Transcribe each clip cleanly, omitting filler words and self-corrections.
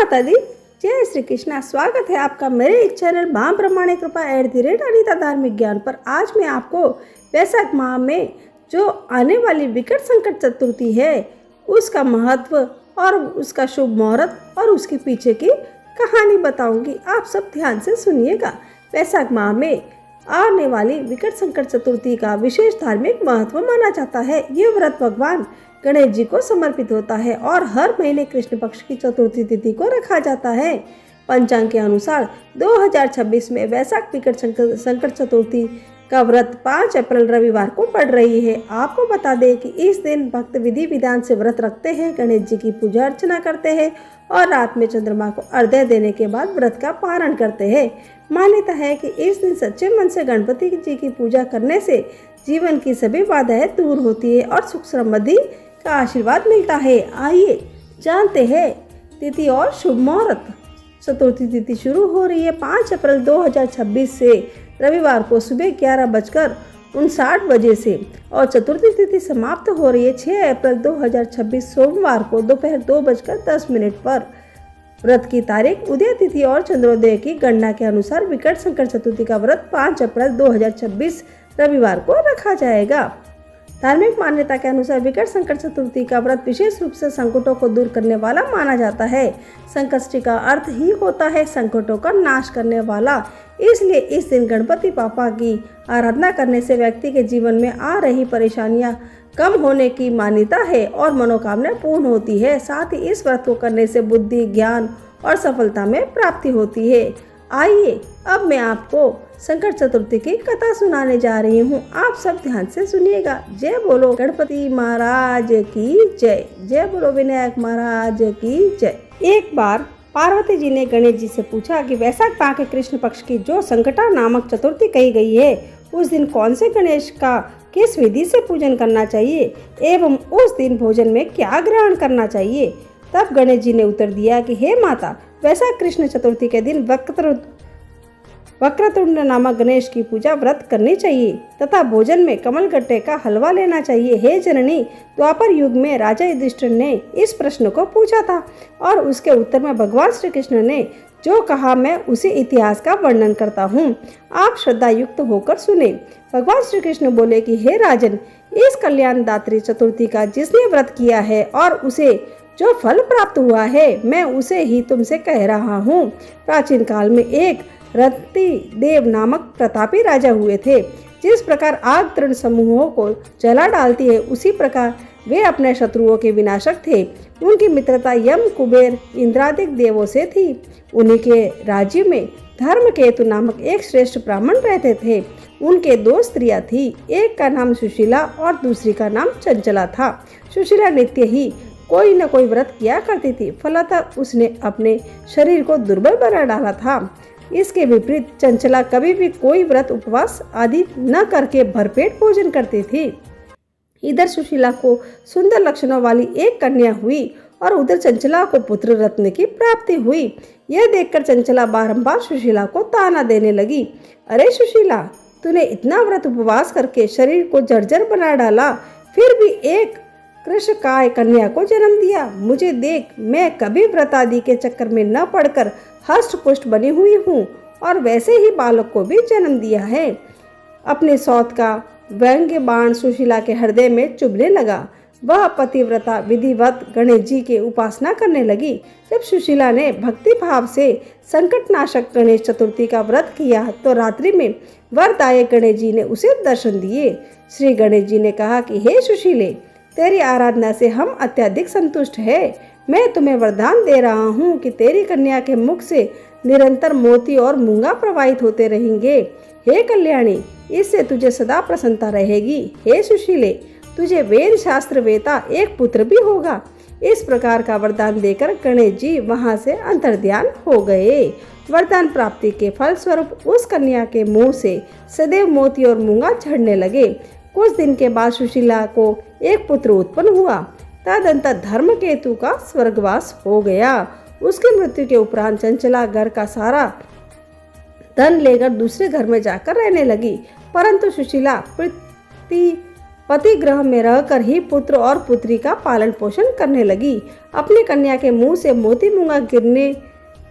माता दी, जय श्री कृष्णा। स्वागत है आपका मेरे चैनल मां ब्रह्मांड कृपा @अनीता धार्मिक ज्ञान पर। आज मैं आपको वैशाख माह में जो आने वाली विकट संकट चतुर्थी है उसका महत्व और उसका शुभ मुहूर्त और उसके पीछे की कहानी बताऊंगी। आप सब ध्यान से सुनिएगा। वैशाख माह में आने वाली विकट संकट चतुर्थी का विशेष धार्मिक महत्व माना जाता है। ये व्रत भगवान गणेश जी को समर्पित होता है और हर महीने कृष्ण पक्ष की चतुर्थी तिथि को रखा जाता है। पंचांग के अनुसार 2026 में वैशाख विकट संकट चतुर्थी का व्रत 5 अप्रैल रविवार को पड़ रही है। आपको बता दें कि इस दिन भक्त विधि विधान से व्रत रखते हैं, गणेश जी की पूजा अर्चना करते हैं और रात में चंद्रमा को अर्घ्य देने के बाद व्रत का पारण करते हैं। मान्यता है कि इस दिन सच्चे मन से गणपति जी की पूजा करने से जीवन की सभी बाधाएं दूर होती है और सुख समृद्धि का आशीर्वाद मिलता है। आइए जानते हैं तिथि और शुभ मुहूर्त। चतुर्थी तिथि शुरू हो रही है 5 अप्रैल 2026 से रविवार को सुबह 11:59 बजे से और चतुर्थी तिथि समाप्त हो रही है 6 अप्रैल 2026 सोमवार को दोपहर 2:10 पर। व्रत की तारीख, उदय तिथि और चंद्रोदय की गणना के अनुसार विकट संकट चतुर्थी का व्रत 5 अप्रैल 2026 रविवार को रखा जाएगा। धार्मिक मान्यता के अनुसार विकट संकट चतुर्थी का व्रत विशेष रूप से संकटों को दूर करने वाला माना जाता है। संकष्टी का अर्थ ही होता है संकटों का नाश करने वाला, इसलिए इस दिन गणपति पापा की आराधना करने से व्यक्ति के जीवन में आ रही परेशानियां कम होने की मान्यता है और मनोकामना पूर्ण होती है। साथ ही इस व्रत को करने से बुद्धि, ज्ञान और सफलता में प्राप्ति होती है। आइए अब मैं आपको संकट चतुर्थी की कथा सुनाने जा रही हूँ। आप सब ध्यान से सुनिएगा। जय बोलो गणपति महाराज की जय, जय बोलो विनायक महाराज की जय। एक बार पार्वती जी ने गणेश जी से पूछा कि वैशाख माह के कृष्ण पक्ष की जो संकटा नामक चतुर्थी कही गई है उस दिन कौन से गणेश का किस विधि से पूजन करना चाहिए एवं उस दिन भोजन में क्या ग्रहण करना चाहिए। तब गणेश जी ने उत्तर दिया कि हे माता, वैशाख कृष्ण चतुर्थी के दिन वक्रतुंड नामक गणेश की पूजा व्रत करनी चाहिए तथा भोजन में कमलगट्टे का हलवा लेना चाहिए। हे जननी, द्वापर युग में राजा युधिष्ठिर ने इस प्रश्न को पूछा था और उसके उत्तर में भगवान श्री कृष्ण ने जो कहा मैं उसी इतिहास का वर्णन करता हूँ। आप श्रद्धा युक्त होकर सुने। भगवान श्री कृष्ण बोले कि हे राजन, इस कल्याणदात्री चतुर्थी का जिसने व्रत किया है और उसे जो फल प्राप्त हुआ है मैं उसे ही तुमसे कह रहा हूँ। प्राचीन काल में एक रति देव नामक प्रतापी राजा हुए थे। जिस प्रकार आग तृण समूहों को जला डालती है उसी प्रकार वे अपने शत्रुओं के विनाशक थे। उनकी मित्रता यम, कुबेर, इंद्रादिक देवों से थी। उन्हीं के राज्य में धर्मकेतु नामक एक श्रेष्ठ ब्राह्मण रहते थे। उनके 2 स्त्रियां थी, एक का नाम सुशीला और दूसरी का नाम चंचला था। सुशीला नित्य ही कोई न कोई व्रत किया करती थी, फलतः उसने अपने शरीर को दुर्बल बना डाला था। इसके विपरीत चंचला कभी भी कोई व्रत, उपवास आदि न करके भरपेट भोजन करती थी। इधर सुशीला को सुंदर लक्षणों वाली एक कन्या हुई और उधर चंचला को पुत्र रत्न की प्राप्ति हुई। यह देखकर चंचला बारंबार सुशीला को ताना देने लगी। अरे सुशीला, तूने इतना व्रत उपवास करके शरीर को जर्जर बना डाला, फिर भी एक कृषकाय कन्या को जन्म दिया। मुझे देख, मैं कभी व्रत आदि के चक्कर में न पड़कर हष्ट पुष्ट बनी हुई हूँ और वैसे ही बालक को भी जन्म दिया है। अपने सौत का व्यंग्य बाण सुशीला के हृदय में चुभने लगा। वह पतिव्रता विधिवत गणेश जी की उपासना करने लगी। जब सुशीला ने भक्ति भाव से संकटनाशक गणेश चतुर्थी का व्रत किया तो रात्रि में वरदायक गणेश जी ने उसे दर्शन दिए। श्री गणेश जी ने कहा कि हे सुशीले, तेरी आराधना से हम अत्यधिक संतुष्ट हैं। मैं तुम्हें वरदान दे रहा हूँ कि तेरी कन्या के मुख से निरंतर मोती और मूंगा प्रवाहित होते रहेंगे। हे कल्याणी, इससे तुझे सदा प्रसन्नता रहेगी। हे सुशीले, तुझे वेद शास्त्र वेता एक पुत्र भी होगा। इस प्रकार का वरदान देकर गणेश जी वहां से अंतर्ध्यान हो गए। वरदान प्राप्ति के फल स्वरूप उस कन्या के मुंह से सदैव मोती और मूंगा झड़ने लगे। कुछ दिन के बाद सुशीला को एक पुत्र उत्पन्न हुआ। तदंतर धर्मकेतु का स्वर्गवास हो गया। उसकी मृत्यु के उपरांत चंचला घर का सारा धन लेकर दूसरे घर में जाकर रहने लगी, परंतु सुशीला पति गृह में रहकर ही पुत्र और पुत्री का पालन पोषण करने लगी। अपनी कन्या के मुंह से मोती मूंगा गिरने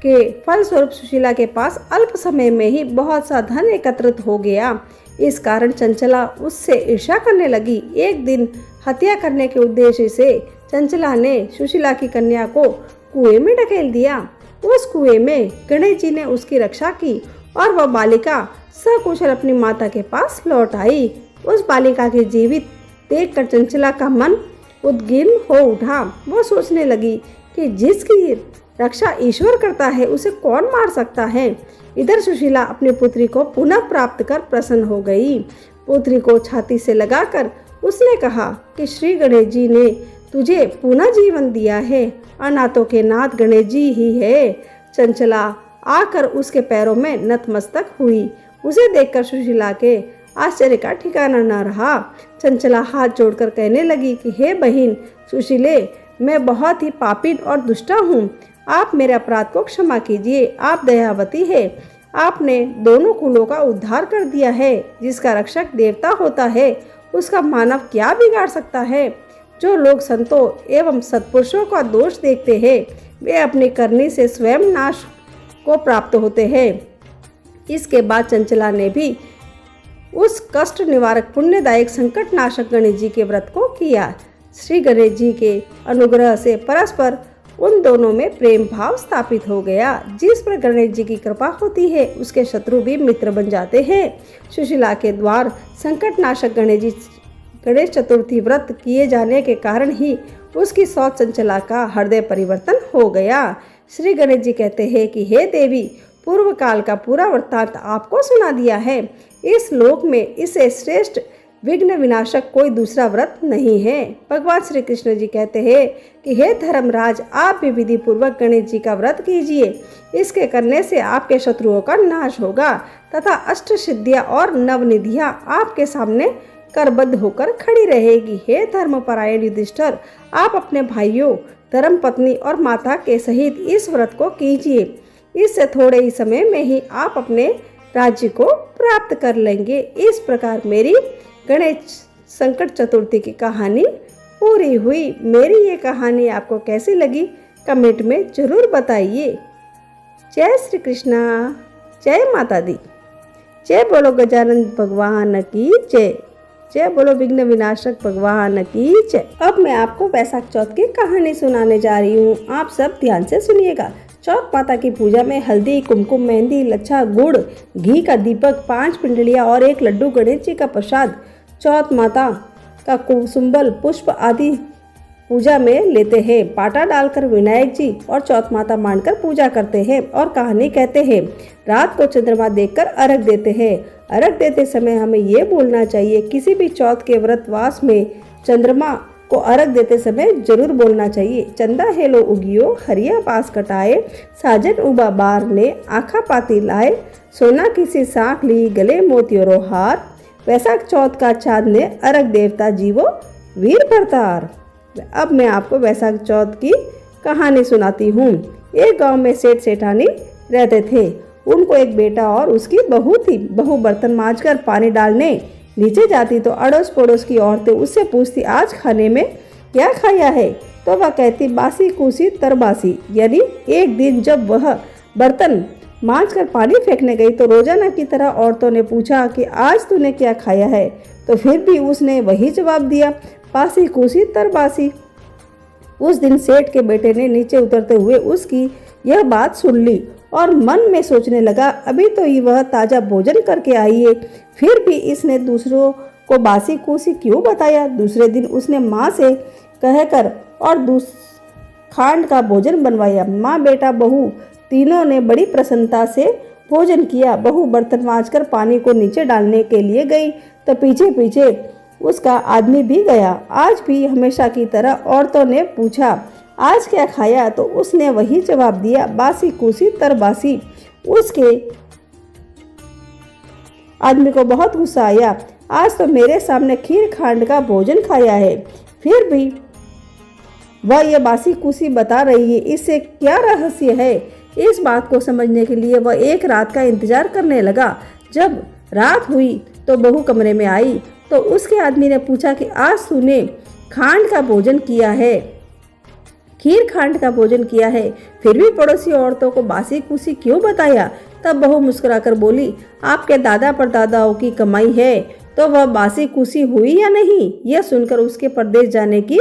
के फलस्वरूप सुशीला के पास अल्प समय में ही बहुत सा धन एकत्रित हो गया। इस कारण चंचला उससे ईर्ष्या करने लगी। एक दिन हत्या करने के उद्देश्य से चंचला ने सुशीला की कन्या को कुएं में ढकेल दिया। उस कुएं में गणेश जी ने उसकी रक्षा की और वह बालिका सकुशल अपनी माता के पास लौट आई। उस बालिका के जीवित देखकर चंचला का मन उद्विग्न हो उठा। वह सोचने लगी कि जिसकी रक्षा ईश्वर करता है उसे कौन मार सकता है। इधर सुशीला अपनी पुत्री को पुनः प्राप्त कर प्रसन्न हो गई। पुत्री को छाती से लगाकर उसने कहा कि श्री गणेश जी ने तुझे पुनः जीवन दिया है। अनाथों के नाथ गणेश जी ही है। चंचला आकर उसके पैरों में नतमस्तक हुई। उसे देखकर सुशीला के आश्चर्य का ठिकाना न रहा। चंचला हाथ जोड़कर कहने लगी कि हे बहन सुशीले, मैं बहुत ही पापिन और दुष्टा हूँ। आप मेरे अपराध को क्षमा कीजिए। आप दयावती है। आपने दोनों कुलों का उद्धार कर दिया है। जिसका रक्षक देवता होता है उसका मानव क्या बिगाड़ सकता है। जो लोग संतों एवं सत्पुरुषों का दोष देखते हैं वे अपनी करनी से स्वयं नाश को प्राप्त होते हैं। इसके बाद चंचला ने भी उस कष्ट निवारक पुण्यदायक संकट नाशक गणेश जी के व्रत को किया। श्री गणेश जी के अनुग्रह से परस्पर उन दोनों में प्रेम भाव स्थापित हो गया। जिस पर गणेश जी की कृपा होती है उसके शत्रु भी मित्र बन जाते हैं। सुशीला के द्वार संकट नाशक गणेश चतुर्थी व्रत किए जाने के कारण ही उसकी सोच चंचला का हृदय परिवर्तन हो गया। श्री गणेश जी कहते हैं कि हे देवी, पूर्व काल का पूरा वृत्तांत आपको सुना दिया है। इस लोक में इससे श्रेष्ठ विघ्न विनाशक कोई दूसरा व्रत नहीं है। भगवान श्री कृष्ण जी कहते हैं कि हे धर्मराज, आप भी विधि पूर्वक गणेश जी का व्रत कीजिए। इसके करने से आपके शत्रुओं का नाश होगा तथा अष्ट सिद्धियां और नवनिधियां आपके सामने करबद्ध होकर खड़ी रहेगी। हे धर्मपरायण युधिष्ठिर, आप अपने भाइयों, धर्म पत्नी और माता के सहित इस व्रत को कीजिए। इससे थोड़े ही समय में ही आप अपने राज्य को प्राप्त कर लेंगे। इस प्रकार मेरी गणेश संकट चतुर्थी की कहानी पूरी हुई। मेरी ये कहानी आपको कैसी लगी कमेंट में जरूर बताइए। जय श्री कृष्णा, जय माता दी, जय बोलो गजानन भगवान की जय, जय बोलो विघ्न विनाशक भगवान की जय। अब मैं आपको वैशाख चौथ की कहानी सुनाने जा रही हूँ। आप सब ध्यान से सुनिएगा। चौथ माता की पूजा में हल्दी, कुमकुम, मेहंदी, लच्छा, गुड़, घी का दीपक, 5 पिंडलियाँ और 1 लड्डू गणेश जी का प्रसाद, चौथ माता का कुसुम्बल पुष्प आदि पूजा में लेते हैं। पाटा डालकर विनायक जी और चौथ माता मानकर पूजा करते हैं और कहानी कहते हैं। रात को चंद्रमा देखकर अर्घ देते हैं। अर्घ देते समय हमें ये बोलना चाहिए, किसी भी चौथ के व्रतवास में चंद्रमा को अर्घ देते समय जरूर बोलना चाहिए। चंदा हेलो उगियो, हरिया पास कटाए, साजन उबा बार ने आखा पाती लाए, सोना किसी साख ली, गले मोतियों हार, वैशाख चौथ का चाँद ने अर्घ देवता जीवो वीर भरतार। अब मैं आपको वैशाख चौथ की कहानी सुनाती हूँ। एक गांव में सेठ सेठानी रहते थे। उनको एक बेटा और उसकी बहू थी। बहू बर्तन मांजकर पानी डालने नीचे जाती तो अड़ोस पड़ोस की औरतें उससे पूछती, आज खाने में क्या खाया है? तो वह कहती, बासी कूसी तरबासी। यानी एक दिन जब वह बर्तन मांजकर पानी फेंकने गई तो रोजाना की तरह औरतों ने पूछा कि आज तूने क्या खाया है? तो फिर भी उसने वही जवाब दिया, बासी कूसी तरबासी। उस दिन सेठ के बेटे ने नीचे उतरते हुए उसकी यह बात सुन ली और मन में सोचने लगा, अभी तो ये वह ताज़ा भोजन करके आई है, फिर भी इसने दूसरों को बासी कूसी क्यों बताया? दूसरे दिन उसने माँ से कहकर और खांड का भोजन बनवाया। माँ, बेटा, बहू तीनों ने बड़ी प्रसन्नता से भोजन किया। बहू बर्तन मांजकर पानी को नीचे डालने के लिए गई तो पीछे पीछे उसका आदमी भी गया। आज भी हमेशा की तरह औरतों ने पूछा, आज क्या खाया? तो उसने वही जवाब दिया, बासी कूसी तरबासी। उसके आदमी को बहुत गुस्सा आया, आज तो मेरे सामने खीर खांड का भोजन खाया है, फिर भी वह ये बासी कूसी बता रही है, इससे क्या रहस्य है? इस बात को समझने के लिए वह एक रात का इंतजार करने लगा। जब रात हुई तो बहू कमरे में आई तो उसके आदमी ने पूछा कि आज तूने खांड का भोजन किया है, खीर खांड का भोजन किया है, फिर भी पड़ोसी औरतों को बासी कुसी क्यों बताया? तब बहू मुस्कुराकर बोली, आपके दादा परदादाओं की कमाई है तो वह बासी कुसी हुई या नहीं? यह सुनकर उसके परदेश जाने की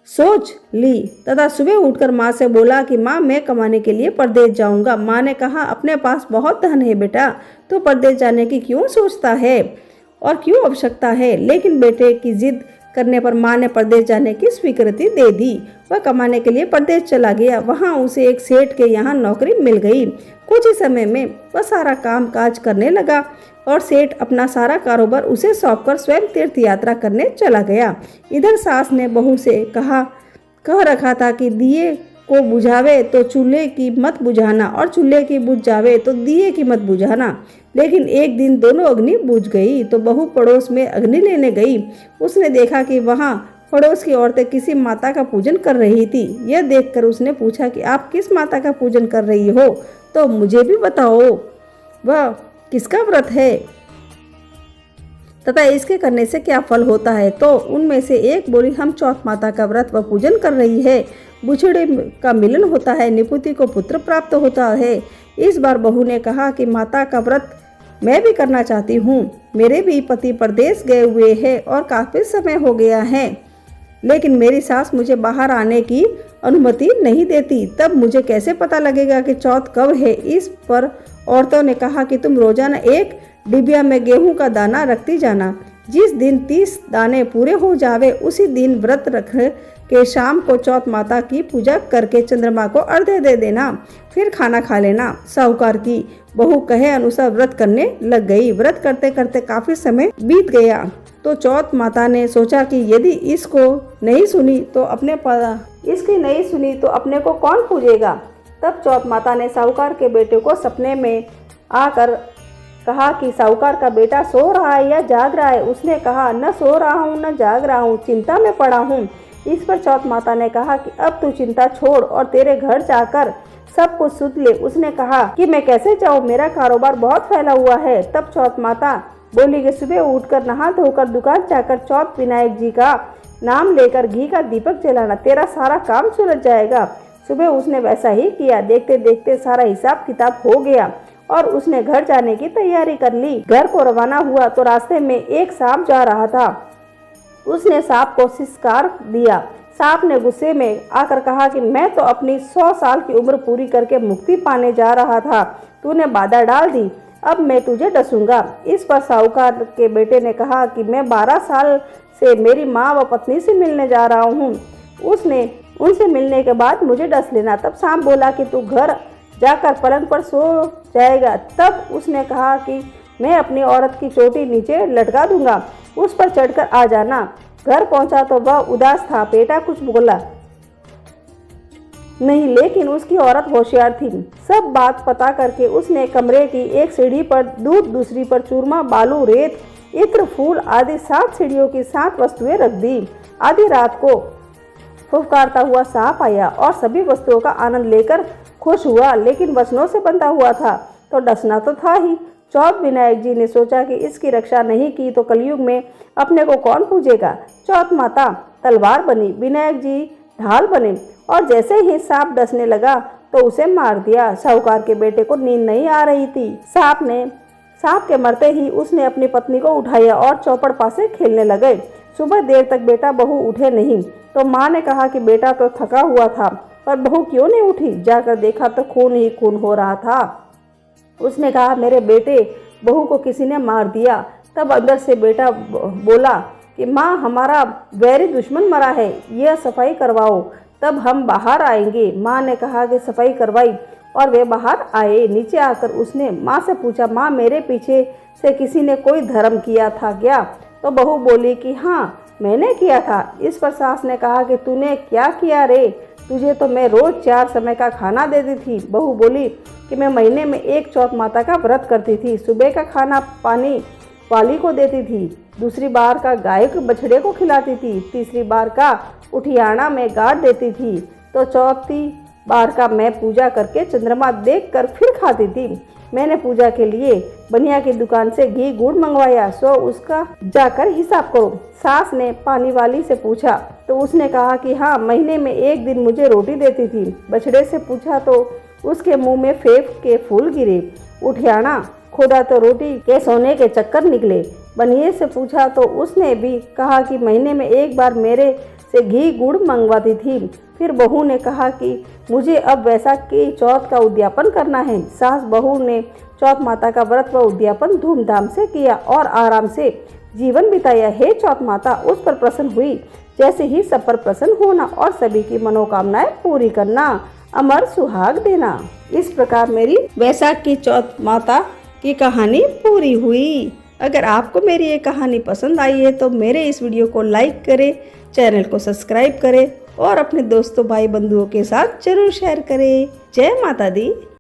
सोच ली तथा सुबह उठकर माँ से बोला कि माँ मैं कमाने के लिए परदेश जाऊंगा। माँ ने कहा, अपने पास बहुत धन है बेटा, तो परदेश जाने की क्यों सोचता है और क्यों आवश्यकता है? लेकिन बेटे की जिद करने पर माँ ने परदेश जाने की स्वीकृति दे दी। वह कमाने के लिए परदेश चला गया। वहाँ उसे एक सेठ के यहाँ नौकरी मिल गई। कुछ ही समय में वह सारा काम काज करने लगा और सेठ अपना सारा कारोबार उसे सौंपकर स्वयं तीर्थ यात्रा करने चला गया। इधर सास ने बहू से कह रखा था कि दिए को बुझावे तो चूल्हे की मत बुझाना और चूल्हे की बुझ जावे तो दिए की मत बुझाना। लेकिन एक दिन दोनों अग्नि बुझ गई तो बहू पड़ोस में अग्नि लेने गई। उसने देखा कि वहाँ पड़ोस की औरतें किसी माता का पूजन कर रही थी। यह देखकर उसने पूछा कि आप किस माता का पूजन कर रही हो, तो मुझे भी बताओ, वह किसका व्रत है तथा इसके करने से क्या फल होता है? तो उनमें से एक बोली, हम चौथ माता का व्रत व पूजन कर रही है। बुछड़े का मिलन होता है, निपुति को पुत्र प्राप्त होता है। इस बार बहू ने कहा कि माता का व्रत मैं भी करना चाहती हूँ। मेरे भी पति परदेश गए हुए हैं और काफी समय हो गया है, लेकिन मेरी सास मुझे बाहर आने की अनुमति नहीं देती। तब मुझे कैसे पता लगेगा कि चौथ कब है? इस पर औरतों ने कहा कि तुम रोजाना एक डिबिया में गेहूं का दाना रखती जाना। जिस दिन 30 दाने पूरे हो जावे उसी दिन व्रत रख के शाम को चौथ माता की पूजा करके चंद्रमा को अर्घ्य दे देना, फिर खाना खा लेना। साहूकार की बहू कहे अनुसार व्रत करने लग गई। व्रत करते करते काफी समय बीत गया तो चौथ माता ने सोचा कि यदि इसकी नहीं सुनी तो अपने को कौन पूजेगा। तब चौथ माता ने साहूकार के बेटे को सपने में आकर कहा कि साहूकार का बेटा सो रहा है या जाग रहा है? उसने कहा, न सो रहा हूँ न जाग रहा हूँ, चिंता में पड़ा हूँ। इस पर चौथ माता ने कहा कि अब तू चिंता छोड़ और तेरे घर जाकर सब कुछ सुध ले। उसने कहा कि मैं कैसे जाऊँ, मेरा कारोबार बहुत फैला हुआ है। तब चौथ माता बोली कि सुबह उठकर नहा धोकर दुकान जाकर चौथ विनायक जी का नाम लेकर घी का दीपक जलाना, तेरा सारा काम सुलझ जाएगा। सुबह उसने वैसा ही किया। देखते देखते सारा हिसाब किताब हो गया और उसने घर जाने की तैयारी कर ली। घर को रवाना हुआ तो रास्ते में एक सांप जा रहा था। उसने सांप को सिसकार दिया। सांप ने गुस्से में आकर कहा कि मैं तो अपनी 100 साल की उम्र पूरी करके मुक्ति पाने जा रहा था, तूने बाधा डाल दी, अब मैं तुझे डसूंगा। इस पर साहूकार के बेटे ने कहा कि मैं 12 साल से मेरी माँ व पत्नी से मिलने जा रहा हूँ, उनसे मिलने के बाद मुझे डस लेना। तब सांप बोला कि तू घर जाकर पलंग पर सो जाएगा। तब उसने कहा कि मैं अपनी औरत की चोटी नीचे लटका दूंगा, उस पर चढ़कर आ जाना। घर पहुंचा तो वह उदास था। बेटा कुछ बोला नहीं, लेकिन उसकी औरत होशियार थी। सब बात पता करके उसने कमरे की एक सीढ़ी पर दूध, दूसरी पर चूरमा, बालू, रेत, इत्र, फूल आदि 7 सीढ़ियों की 7 वस्तुएं रख दी। आधी रात को फुफकारता हुआ सांप आया और सभी वस्तुओं का आनंद लेकर खुश हुआ, लेकिन वचनों से बंधा हुआ था तो डसना तो था ही। चौथ विनायक जी ने सोचा कि इसकी रक्षा नहीं की तो कलयुग में अपने को कौन पूजेगा। चौथ माता तलवार बनी, विनायक जी ढाल बने और जैसे ही सांप डसने लगा तो उसे मार दिया। साहूकार के बेटे को नींद नहीं आ रही थी। सांप के मरते ही उसने अपनी पत्नी को उठाया और चौपड़ पासे खेलने लगे। सुबह देर तक बेटा बहू उठे नहीं तो माँ ने कहा कि बेटा तो थका हुआ था पर बहू क्यों नहीं उठी। जाकर देखा तो खून ही खून हो रहा था। उसने कहा, मेरे बेटे बहू को किसी ने मार दिया। तब अंदर से बेटा बोला कि माँ, हमारा वैरी दुश्मन मरा है, यह सफाई करवाओ, तब हम बाहर आएंगे। माँ ने कहा कि सफाई करवाई और वे बाहर आए। नीचे आकर उसने माँ से पूछा, माँ, मेरे पीछे से किसी ने कोई धर्म किया था क्या? तो बहू बोली कि हाँ, मैंने किया था। इस पर सास ने कहा कि तूने क्या किया रे? तुझे तो मैं रोज 4 समय का खाना देती थी। बहू बोली कि मैं महीने में एक चौथ माता का व्रत करती थी। सुबह का खाना पानी वाली को देती थी, दूसरी बार का गाय के बछड़े को खिलाती थी, तीसरी बार का उठियाना में गाड़ देती थी, तो चौथी बाहर का मैं पूजा करके चंद्रमा देखकर फिर खाती थी। मैंने पूजा के लिए बनिया की दुकान से घी गुड़ मंगवाया, सो उसका जाकर हिसाब करो। सास ने पानी वाली से पूछा तो उसने कहा कि हाँ, महीने में एक दिन मुझे रोटी देती थी। बछड़े से पूछा तो उसके मुंह में फेफ के फूल गिरे। उठियाना खोदा तो रोटी के सोने के चक्कर निकले। बनिए से पूछा तो उसने भी कहा कि महीने में एक बार मेरे से घी गुड़ मंगवाती थी। फिर बहू ने कहा कि मुझे अब वैशाख की चौथ का उद्यापन करना है। सास बहू ने चौथ माता का व्रत व उद्यापन धूमधाम से किया और आराम से जीवन बिताया। हे चौथ माता उस पर प्रसन्न हुई जैसे ही सब पर प्रसन्न होना और सभी की मनोकामनाएं पूरी करना, अमर सुहाग देना। इस प्रकार मेरी वैशाख की चौथ माता की कहानी पूरी हुई। अगर आपको मेरी ये कहानी पसंद आई है तो मेरे इस वीडियो को लाइक करें, चैनल को सब्सक्राइब करें और अपने दोस्तों भाई बंधुओं के साथ जरूर शेयर करें। जय माता दी।